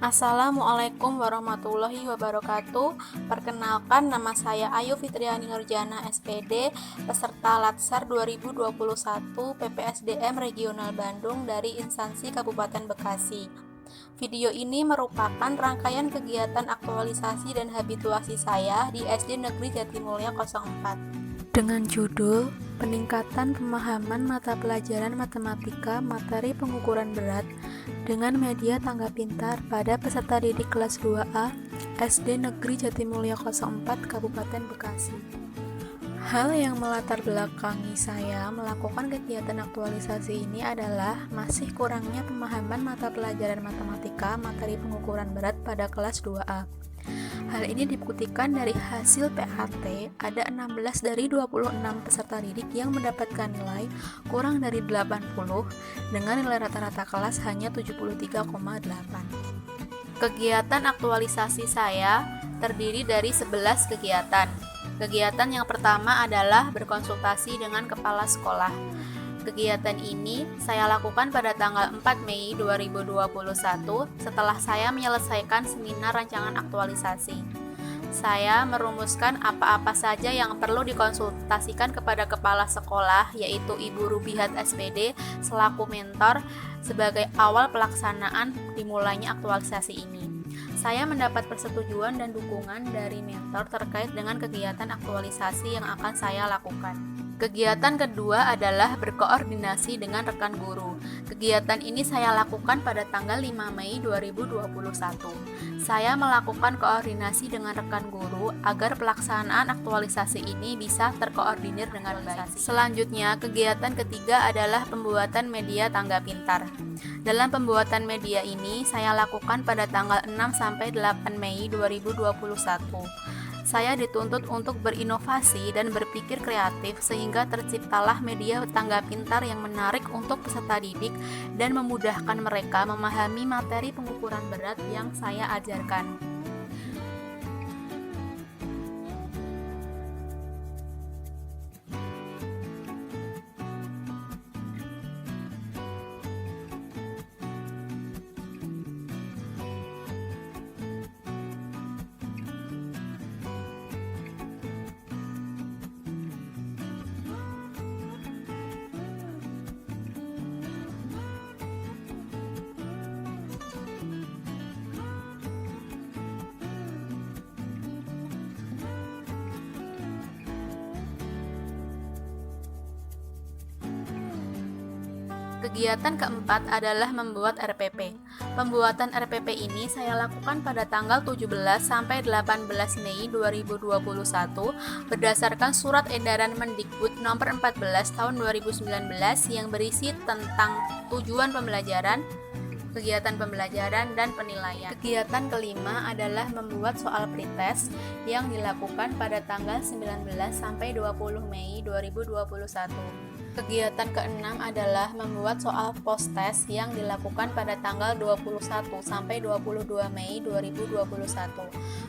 Assalamualaikum warahmatullahi wabarakatuh. Perkenalkan, nama saya Ayu Fitriani Nurjana SPD, peserta Latsar 2021 PPSDM Regional Bandung dari instansi Kabupaten Bekasi. Video ini merupakan rangkaian kegiatan aktualisasi dan habituasi saya di SD Negeri Jatimulya 04 dengan judul Peningkatan Pemahaman Mata Pelajaran Matematika Materi Pengukuran Berat dengan media tangga pintar pada peserta didik kelas 2A SD Negeri Jatimulya 04 Kabupaten Bekasi. Hal yang melatar belakangi saya melakukan kegiatan aktualisasi ini adalah masih kurangnya pemahaman mata pelajaran matematika materi pengukuran berat pada kelas 2A. Hal ini dibuktikan dari hasil PAT, ada 16 dari 26 peserta didik yang mendapatkan nilai kurang dari 80 dengan nilai rata-rata kelas hanya 73,8. Kegiatan aktualisasi saya terdiri dari 11 kegiatan. Kegiatan yang pertama adalah berkonsultasi dengan kepala sekolah. Kegiatan ini saya lakukan pada tanggal 4 Mei 2021 setelah saya menyelesaikan seminar rancangan aktualisasi. Saya merumuskan apa-apa saja yang perlu dikonsultasikan kepada kepala sekolah, yaitu Ibu Rubihat SPD selaku mentor sebagai awal pelaksanaan dimulainya aktualisasi ini. Saya mendapat persetujuan dan dukungan dari mentor terkait dengan kegiatan aktualisasi yang akan saya lakukan. Kegiatan kedua adalah berkoordinasi dengan rekan guru. Kegiatan ini saya lakukan pada tanggal 5 Mei 2021. Saya melakukan koordinasi dengan rekan guru agar pelaksanaan aktualisasi ini bisa terkoordinir dengan baik. Selanjutnya, kegiatan ketiga adalah pembuatan media tangga pintar. Dalam pembuatan media ini, saya lakukan pada tanggal 6-8 Mei 2021. Saya dituntut untuk berinovasi dan berpikir kreatif sehingga terciptalah media tangga pintar yang menarik untuk peserta didik dan memudahkan mereka memahami materi pengukuran berat yang saya ajarkan. Kegiatan keempat adalah membuat RPP. Pembuatan RPP ini saya lakukan pada tanggal 17-18 Mei 2021 berdasarkan Surat Edaran Mendikbud Nomor 14 Tahun 2019 yang berisi tentang tujuan pembelajaran, kegiatan pembelajaran, dan penilaian. Kegiatan kelima adalah membuat soal pretest yang dilakukan pada tanggal 19-20 Mei 2021. Kegiatan keenam adalah membuat soal post-test yang dilakukan pada tanggal 21-22 Mei 2021.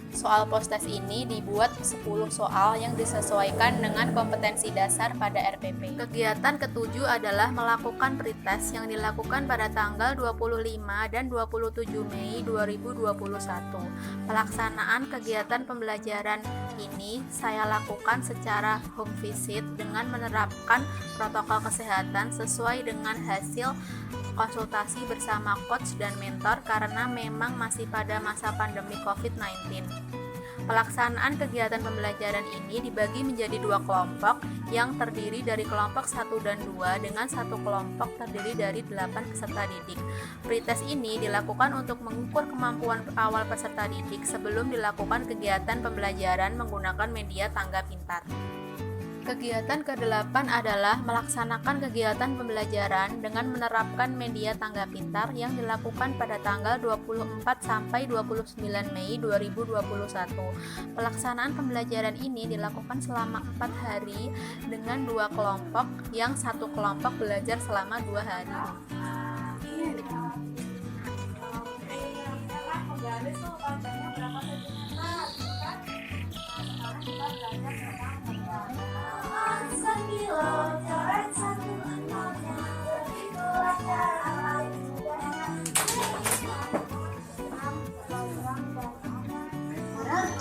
Soal post-test ini dibuat 10 soal yang disesuaikan dengan kompetensi dasar pada RPP. Kegiatan ketujuh adalah melakukan pretest yang dilakukan pada tanggal 25 dan 27 Mei 2021. Pelaksanaan kegiatan pembelajaran ini saya lakukan secara home visit dengan menerapkan protokol kesehatan sesuai dengan hasil konsultasi bersama coach dan mentor karena memang masih pada masa pandemi COVID-19. Pelaksanaan kegiatan pembelajaran ini dibagi menjadi 2 kelompok yang terdiri dari kelompok 1 dan 2 dengan satu kelompok terdiri dari 8 peserta didik. Pretest ini dilakukan untuk mengukur kemampuan awal peserta didik sebelum dilakukan kegiatan pembelajaran menggunakan media tangga pintar. Kegiatan ke-8 adalah melaksanakan kegiatan pembelajaran dengan menerapkan media tangga pintar yang dilakukan pada tanggal 24-29 Mei 2021. Pelaksanaan pembelajaran ini dilakukan selama 4 hari dengan 2 kelompok yang satu kelompok belajar selama 2 hari.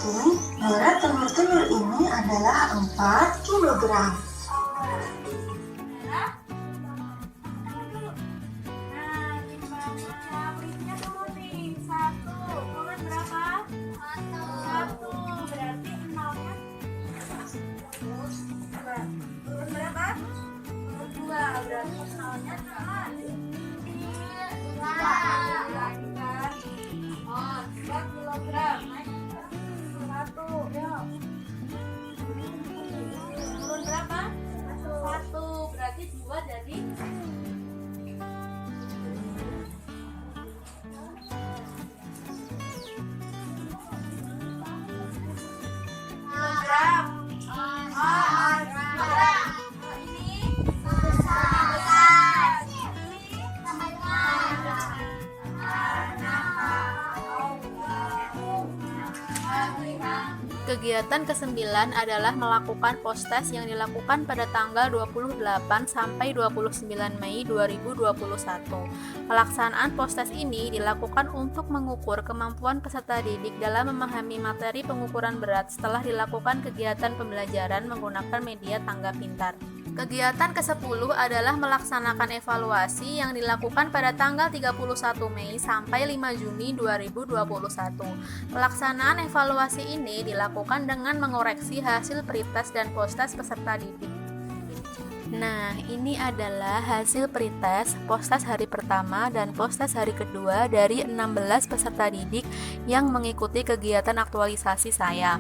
Oke, berat telur-telur ini adalah 4 kilogram. Kegiatan ke-9 adalah melakukan post-test yang dilakukan pada tanggal 28 sampai 29 Mei 2021. Pelaksanaan post-test ini dilakukan untuk mengukur kemampuan peserta didik dalam memahami materi pengukuran berat setelah dilakukan kegiatan pembelajaran menggunakan media tangga pintar. Kegiatan ke-10 adalah melaksanakan evaluasi yang dilakukan pada tanggal 31 Mei sampai 5 Juni 2021. Pelaksanaan evaluasi ini dilakukan dengan mengoreksi hasil pretest dan post-test peserta didik. Nah, ini adalah hasil pretest, post-test hari pertama dan post-test hari kedua dari 16 peserta didik yang mengikuti kegiatan aktualisasi saya.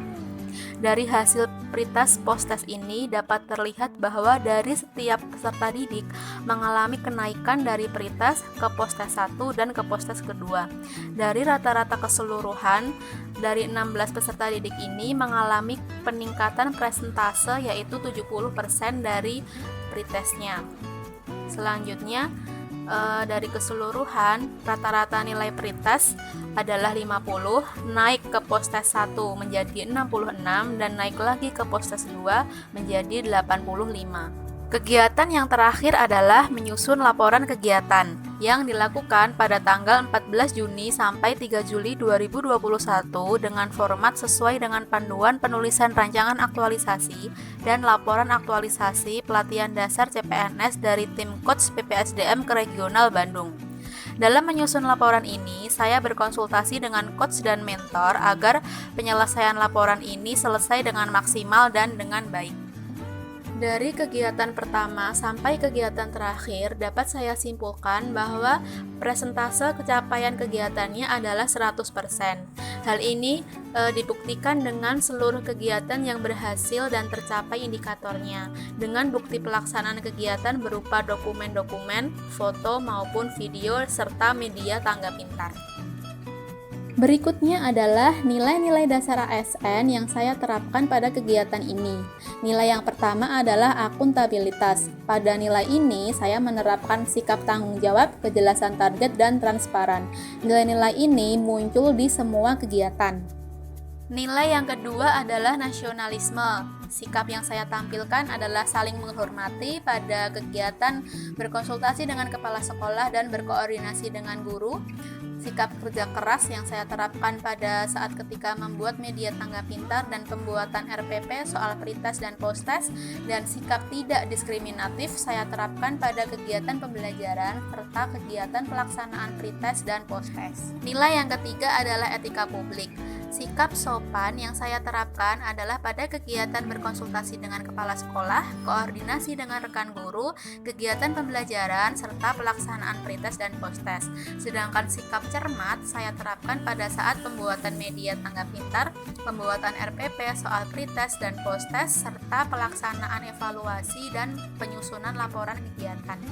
Dari hasil pretest post-test ini dapat terlihat bahwa dari setiap peserta didik mengalami kenaikan dari pretest ke post-test 1 dan ke post-test kedua. Dari rata-rata keseluruhan, dari 16 peserta didik ini mengalami peningkatan presentase yaitu 70% dari pretestnya. Selanjutnya, dari keseluruhan rata-rata nilai pretest adalah 50, naik ke post-test 1 menjadi 66 dan naik lagi ke post-test 2 menjadi 85. Kegiatan yang terakhir adalah menyusun laporan kegiatan yang dilakukan pada tanggal 14 Juni sampai 3 Juli 2021 dengan format sesuai dengan panduan penulisan rancangan aktualisasi dan laporan aktualisasi pelatihan dasar CPNS dari tim Coach PPSDM Regional Bandung. Dalam menyusun laporan ini, saya berkonsultasi dengan coach dan mentor agar penyelesaian laporan ini selesai dengan maksimal dan dengan baik. Dari kegiatan pertama sampai kegiatan terakhir dapat saya simpulkan bahwa presentase capaian kegiatannya adalah 100%. Hal ini dibuktikan dengan seluruh kegiatan yang berhasil dan tercapai indikatornya dengan bukti pelaksanaan kegiatan berupa dokumen-dokumen, foto maupun video serta media tangga pintar. Berikutnya adalah nilai-nilai dasar ASN yang saya terapkan pada kegiatan ini. Nilai yang pertama adalah akuntabilitas. Pada nilai ini, saya menerapkan sikap tanggung jawab, kejelasan target, dan transparan. Nilai-nilai ini muncul di semua kegiatan. Nilai yang kedua adalah nasionalisme. Sikap yang saya tampilkan adalah saling menghormati pada kegiatan berkonsultasi dengan kepala sekolah dan berkoordinasi dengan guru. Sikap kerja keras yang saya terapkan pada saat ketika membuat media tangga pintar dan pembuatan RPP soal pretest dan post-test, dan sikap tidak diskriminatif saya terapkan pada kegiatan pembelajaran serta kegiatan pelaksanaan pretest dan post-test. Nilai yang ketiga adalah etika publik. Sikap sopan yang saya terapkan adalah pada kegiatan berkonsultasi dengan kepala sekolah, koordinasi dengan rekan guru, kegiatan pembelajaran, serta pelaksanaan pretest dan post-test. Sedangkan sikap cermat saya terapkan pada saat pembuatan media tangga pintar, pembuatan RPP soal pretest dan post-test, serta pelaksanaan evaluasi dan penyusunan laporan kegiatan.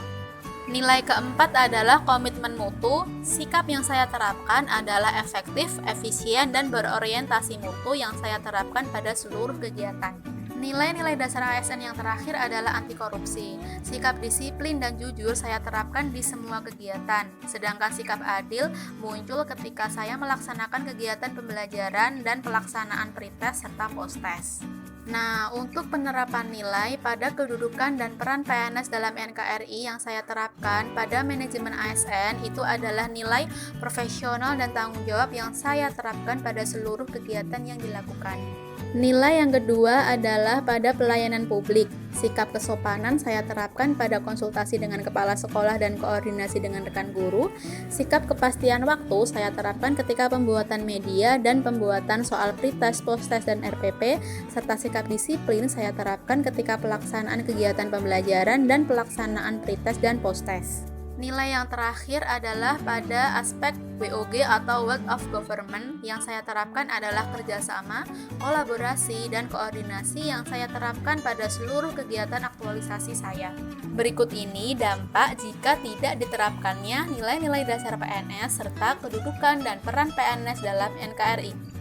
Nilai keempat adalah komitmen mutu. Sikap yang saya terapkan adalah efektif, efisien, dan berorientasi mutu yang saya terapkan pada seluruh kegiatan. Nilai-nilai dasar ASN yang terakhir adalah anti korupsi. Sikap disiplin dan jujur saya terapkan di semua kegiatan. Sedangkan sikap adil muncul ketika saya melaksanakan kegiatan pembelajaran dan pelaksanaan pretest serta post-test. Nah, untuk penerapan nilai pada kedudukan dan peran PNS dalam NKRI yang saya terapkan pada manajemen ASN itu adalah nilai profesional dan tanggung jawab yang saya terapkan pada seluruh kegiatan yang dilakukan. Nilai yang kedua adalah pada pelayanan publik. Sikap kesopanan saya terapkan pada konsultasi dengan kepala sekolah dan koordinasi dengan rekan guru. Sikap kepastian waktu saya terapkan ketika pembuatan media dan pembuatan soal pretest, posttest, dan RPP, serta sikap disiplin saya terapkan ketika pelaksanaan kegiatan pembelajaran dan pelaksanaan pretest dan posttest. Nilai yang terakhir adalah pada aspek WOG atau Work of Government. Yang saya terapkan adalah kerjasama, kolaborasi, dan koordinasi yang saya terapkan pada seluruh kegiatan aktualisasi saya. Berikut ini dampak jika tidak diterapkannya nilai-nilai dasar PNS serta kedudukan dan peran PNS dalam NKRI.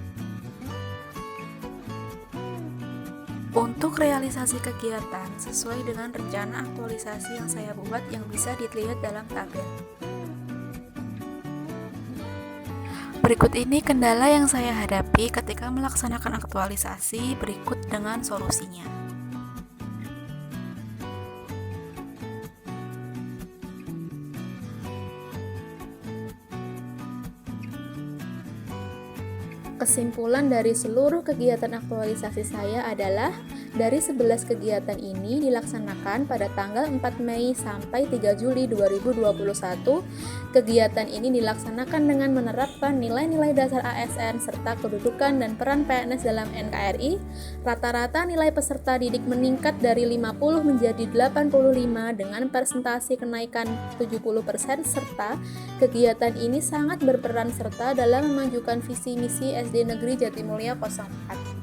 Untuk realisasi kegiatan sesuai dengan rencana aktualisasi yang saya buat yang bisa dilihat dalam tabel. Berikut ini kendala yang saya hadapi ketika melaksanakan aktualisasi, berikut dengan solusinya. Kesimpulan dari seluruh kegiatan aktualisasi saya adalah dari 11 kegiatan ini dilaksanakan pada tanggal 4 Mei sampai 3 Juli 2021. Kegiatan ini dilaksanakan dengan menerapkan nilai-nilai dasar ASN serta kedudukan dan peran PNS dalam NKRI. Rata-rata nilai peserta didik meningkat dari 50 menjadi 85 dengan persentase kenaikan 70% serta kegiatan ini sangat berperan serta dalam memajukan visi misi SD Negeri Jatimulya 04.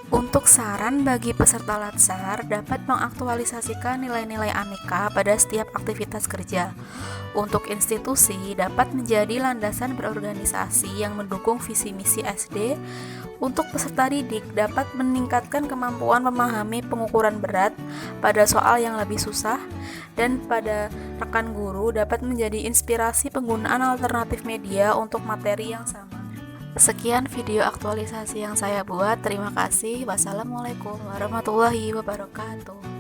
Untuk saran bagi peserta Latsar dapat mengaktualisasikan nilai-nilai AMIKA pada setiap aktivitas kerja. Untuk institusi dapat menjadi landasan berorganisasi yang mendukung visi misi SD. Untuk peserta didik dapat meningkatkan kemampuan memahami pengukuran berat pada soal yang lebih susah, dan pada rekan guru dapat menjadi inspirasi penggunaan alternatif media untuk materi yang sama. Sekian video aktualisasi yang saya buat. Terima kasih. Wassalamualaikum warahmatullahi wabarakatuh.